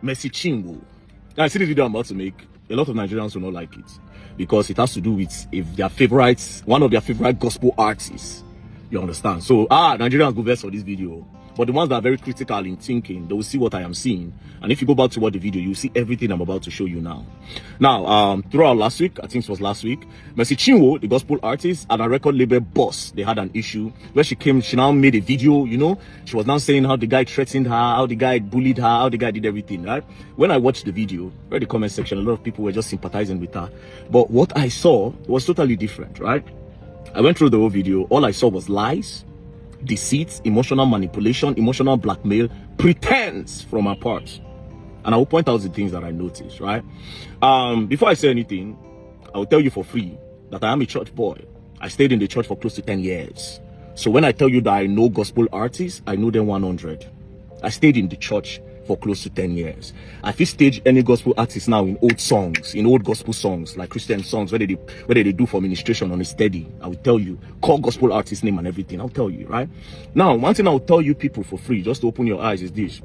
Mercy Chinwo. Now, I see the video I'm about to make. A lot of Nigerians will not like it because it has to do with one of their favorite gospel artists. You understand? So, Nigerians go best for this video. But the ones that are very critical in thinking, they will see what I am seeing. And if you go back to watch the video, you'll see everything I'm about to show you now. Now, throughout last week, I think it was last week, Mercy Chinwo, the gospel artist, and a record label boss, they had an issue where she now made a video, you know. She was now saying how the guy threatened her, how the guy bullied her, how the guy did everything, right? When I watched the video, read the comment section, a lot of people were just sympathizing with her. But what I saw was totally different, right? I went through the whole video. All I saw was lies, deceit, emotional manipulation, emotional blackmail, pretense from her part. And I will point out the things that I noticed, right? Before I say anything, I will tell you for free that I am a church boy. I stayed in the church for close to 10 years. So when I tell you that I know gospel artists, I know them 100. I stayed in the church for close to 10 years. I feel stage any gospel artist now in old songs, in old gospel songs, like Christian songs, where they do for ministration on a steady. I will tell you, call gospel artist name and everything. I'll tell you, right? Now, one thing I will tell you people for free, just to open your eyes, is this.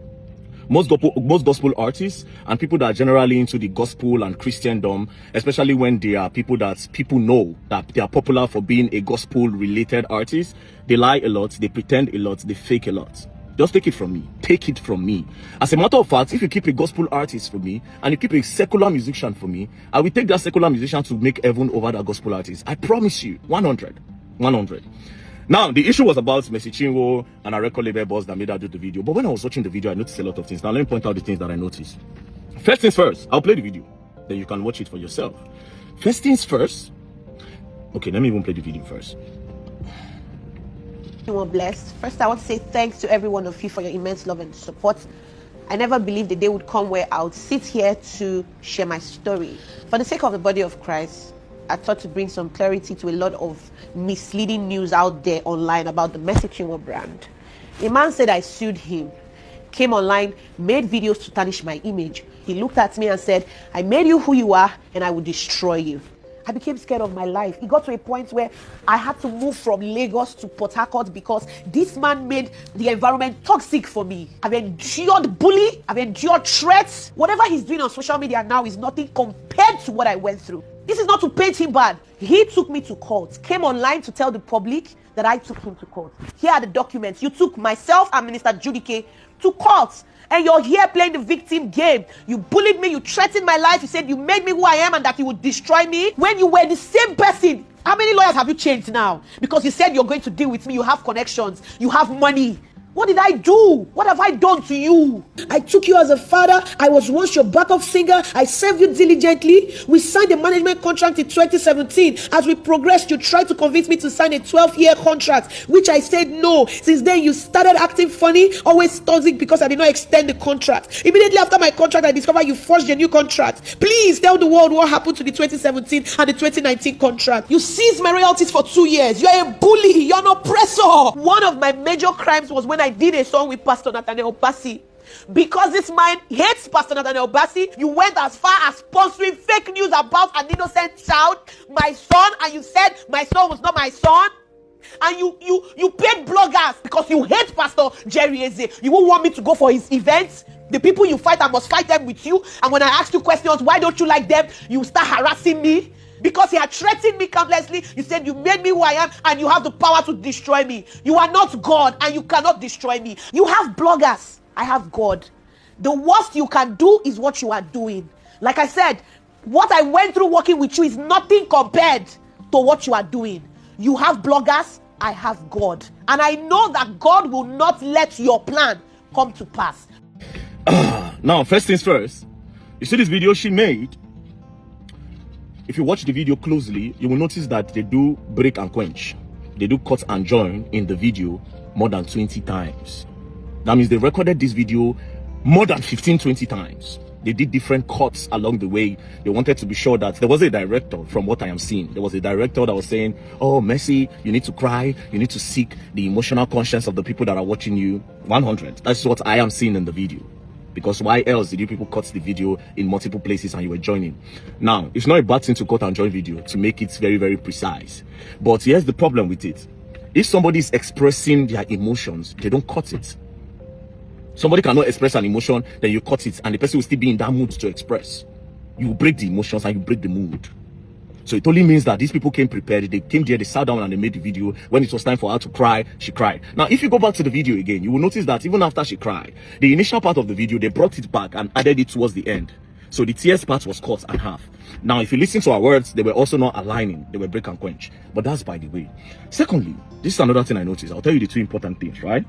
Most gospel artists and people that are generally into the gospel and Christendom, especially when they are people that people know that they are popular for being a gospel related artist, they lie a lot, they pretend a lot, they fake a lot. Just take it from me. Take it from me. As a matter of fact, if you keep a gospel artist for me and you keep a secular musician for me, I will take that secular musician to make heaven over that gospel artist. I promise you, 100. 100. Now, the issue was about Mercy Chinwo and a record label boss that made her do the video. But when I was watching the video, I noticed a lot of things. Now, let me point out the things that I noticed. First things first, I'll play the video. Then you can watch it for yourself. First things first. Okay, let me even play the video first. You were blessed. First, I want to say thanks to every one of you for your immense love and support. I never believed the day would come where I would sit here to share my story. For the sake of the body of Christ, I thought to bring some clarity to a lot of misleading news out there online about the Mercy Chinwo brand. A man said I sued him, came online, made videos to tarnish my image. He looked at me and said, I made you who you are and I will destroy you. I became scared of my life. It got to a point where I had to move from Lagos to Port Harcourt because this man made the environment toxic for me. I've endured bullying. I've endured threats. Whatever he's doing on social media now is nothing compared to what I went through. This is not to paint him bad. He took me to court, came online to tell the public that I took him to court. Here are the documents. You took myself and Minister Judike to court. And you're here playing the victim game. You bullied me, you threatened my life, you said you made me who I am and that you would destroy me. When you were the same person, how many lawyers have you changed now? Because you said you're going to deal with me, you have connections, you have money. What did I do? What have I done to you? I took you as a father. I was once your backup singer. I served you diligently. We signed a management contract in 2017. As we progressed, you tried to convince me to sign a 12-year contract, which I said no. Since then, you started acting funny, always toxic because I did not extend the contract. Immediately after my contract, I discovered you forged a new contract. Please tell the world what happened to the 2017 and the 2019 contract. You seized my royalties for 2 years. You're a bully. You're an oppressor. One of my major crimes was when I did a song with Pastor Nathaniel Bassi. Because this man hates Pastor Nathaniel Bassi, you went as far as sponsoring fake news about an innocent child, my son, and you said my son was not my son. And you paid bloggers because you hate Pastor Jerry EeZee. You won't want me to go for his events. The people you fight, I must fight them with you. And when I ask you questions, why don't you like them? You start harassing me. Because he had threatened me countlessly. You said you made me who I am and you have the power to destroy me. You are not God and you cannot destroy me. You have bloggers. I have God. The worst you can do is what you are doing. Like I said, what I went through working with you is nothing compared to what you are doing. You have bloggers. I have God. And I know that God will not let your plan come to pass. Now, first things first. You see this video she made? If you watch the video closely, you will notice that they do break and quench. They do cut and join in the video more than 20 times. That means they recorded this video more than 15-20 times. They did different cuts along the way. They wanted to be sure that there was a director, from what I am seeing. There was a director that was saying, oh, Mercy, you need to cry. You need to seek the emotional conscience of the people that are watching you. 100. That's what I am seeing in the video. Because why else did you people cut the video in multiple places and you were joining? Now, it's not a bad thing to cut and join video to make it very, very precise. But here's the problem with it. If somebody is expressing their emotions, they don't cut it. Somebody cannot express an emotion, then you cut it, and the person will still be in that mood to express. You break the emotions and you break the mood. So it only means that these people came prepared. They came there, they sat down and they made the video. When it was time for her to cry, she cried. Now, if you go back to the video again, you will notice that even after she cried, the initial part of the video, they brought it back and added it towards the end. So the tears part was cut in half. Now, if you listen to our words, they were also not aligning. They were break and quench. But that's by the way. Secondly, this is another thing I noticed. I'll tell you the two important things, right?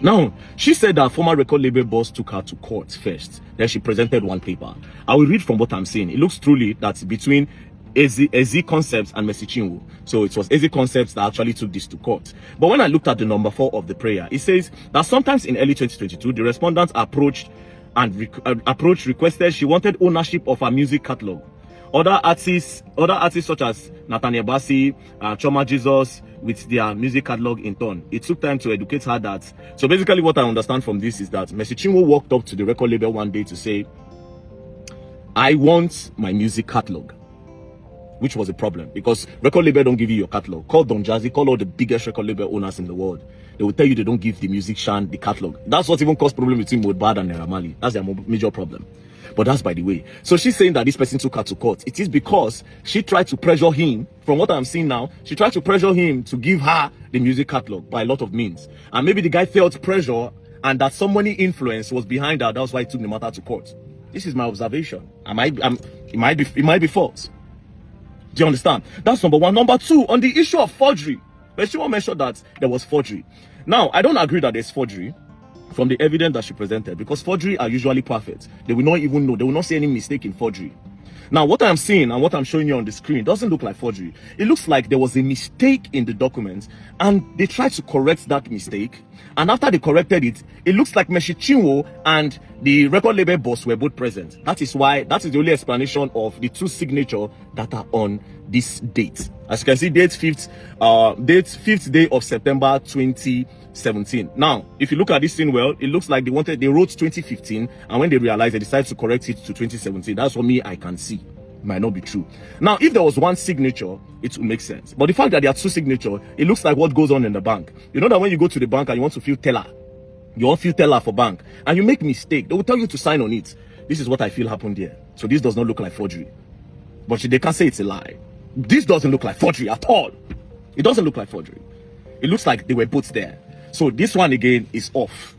Now, she said that former record label boss took her to court first. Then she presented one paper. I will read from what I'm saying. It looks truly that between EeZee Conceptz and Chinwo. So it was EeZee Conceptz that actually took this to court. But when I looked at the number 4 of the prayer, it says that sometimes in early 2022, the respondents approached requested she wanted ownership of her music catalog. Other artists such as Nathaniel Bassey, Choma Jesus, with their music catalog in turn. It took time to educate her that. So basically what I understand from this is that Chinwo walked up to the record label one day to say, I want my music catalog. Which was a problem because record label don't give you your catalog. Call Don Jazzy, call all the biggest record label owners in the world. They will tell you they don't give the musician the catalog. That's what even caused problem between Mohbad and Naira Marley. That's their major problem. But that's by the way. So she's saying that this person took her to court. It is because she tried to pressure him. From what I'm seeing now, she tried to pressure him to give her the music catalog by a lot of means. And maybe the guy felt pressure and that somebody influence was behind that. That's why he took the matter to court. This is my observation. It might be false. Do you understand? That's number one. Number two, on the issue of forgery, she won't mention that there was forgery. Now, I don't agree that there's forgery from the evidence that she presented because forgery are usually perfect. They will not even know. They will not see any mistake in forgery. Now, what I'm seeing and what I'm showing you on the screen doesn't look like forgery. It looks like there was a mistake in the documents and they tried to correct that mistake. And after they corrected it, it looks like Chinwo and the record label boss were both present. That is the only explanation of the two signatures that are on this date. As you can see, date 5th day of September 2017. Now, if you look at this thing well, it looks like they wrote 2015, and when they realized, they decided to correct it to 2017. That's what I can see. It might not be true. Now, if there was one signature, it would make sense. But the fact that there are two signatures, it looks like what goes on in the bank. You know that when you go to the bank and you want to fill teller, you want to fill teller for bank, and you make mistake, they will tell you to sign on it. This is what I feel happened here. So this does not look like forgery. But they can't say it's a lie. This doesn't look like forgery at all. It doesn't look like forgery. It looks like they were both there. So this one again is off.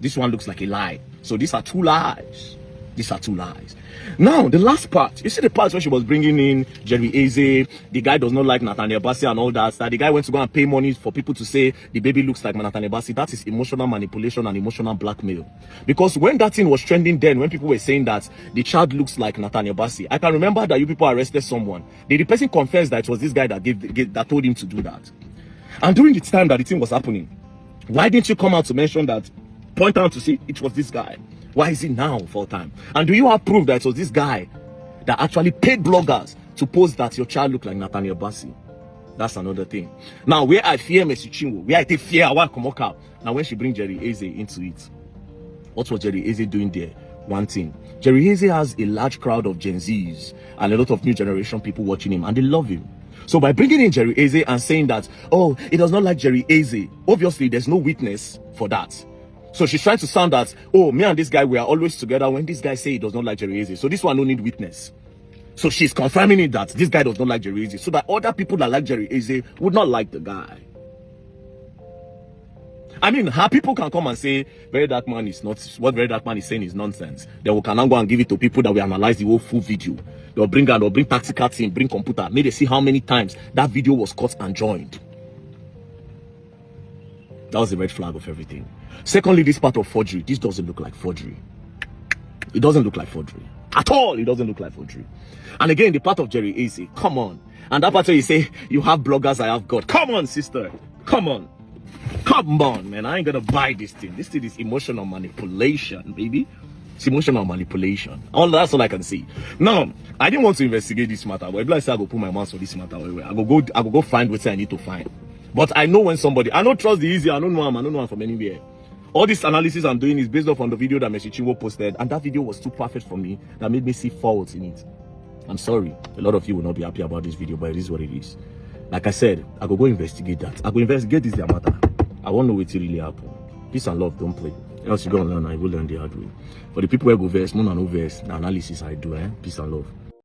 This one looks like a lie. So these are two lies. These are two lies. Now, the last part. You see the part where she was bringing in Jerry EeZee. The guy does not like Nathaniel Bassey and all that. The guy went to go and pay money for people to say the baby looks like Nathaniel Bassey. That is emotional manipulation and emotional blackmail. Because when that thing was trending then, when people were saying that the child looks like Nathaniel Bassey, I can remember that you people arrested someone. The person confessed that it was this guy that told him to do that. And during the time that the thing was happening, why didn't you come out to mention that, point out to see it was this guy? Why is it now full time? And do you have proof that it was this guy that actually paid bloggers to post that your child looked like Nathaniel Bassey? That's another thing. Now, where I fear Chinwo, where I take fear, I want to come out. Now, when she brings Jerry EeZee into it, what was Jerry EeZee doing there? One thing. Jerry EeZee has a large crowd of Gen Zs and a lot of new generation people watching him, and they love him. So by bringing in Jerry EeZee and saying that, oh, it does not like Jerry EeZee, obviously there's no witness for that. So she's trying to sound that, oh, me and this guy, we are always together when this guy say he does not like Jerry EeZee. So this one don't need witness. So she's confirming it that this guy does not like Jerry EeZee. So that other people that like Jerry EeZee would not like the guy. I mean, her people can come and say, Very Dark Man is not, what Very Dark Man is saying is nonsense. Then we can now go and give it to people that will analyze the whole full video. They'll bring tactical team, bring computer. May they see how many times that video was cut and joined. That was the red flag of everything. Secondly, this part of forgery. This doesn't look like forgery. It doesn't look like forgery. At all, it doesn't look like forgery. And again, the part of Jerry EeZee. Come on. And that part where you say, you have bloggers, I have God. Come on, sister. Come on. Come on, man. I ain't gonna buy this thing. This thing is emotional manipulation, baby. It's emotional manipulation. That's all I can see. Now, I didn't want to investigate this matter, but if I say I go put my mouth for this matter, I go go find what I need to find. But I know when somebody, I don't trust the EeZee, I don't know him from anywhere. All this analysis I'm doing is based off on the video that Chinwo posted, and that video was too perfect for me that made me see faults in it. I'm sorry, a lot of you will not be happy about this video, but it is what it is. Like I said, I go investigate that. I go investigate this matter. I want to know what really happened. Peace and love, don't play. Else you go and learn, I will learn the hard way. For the people who go verse, more than no verse, the analysis I do, peace and love.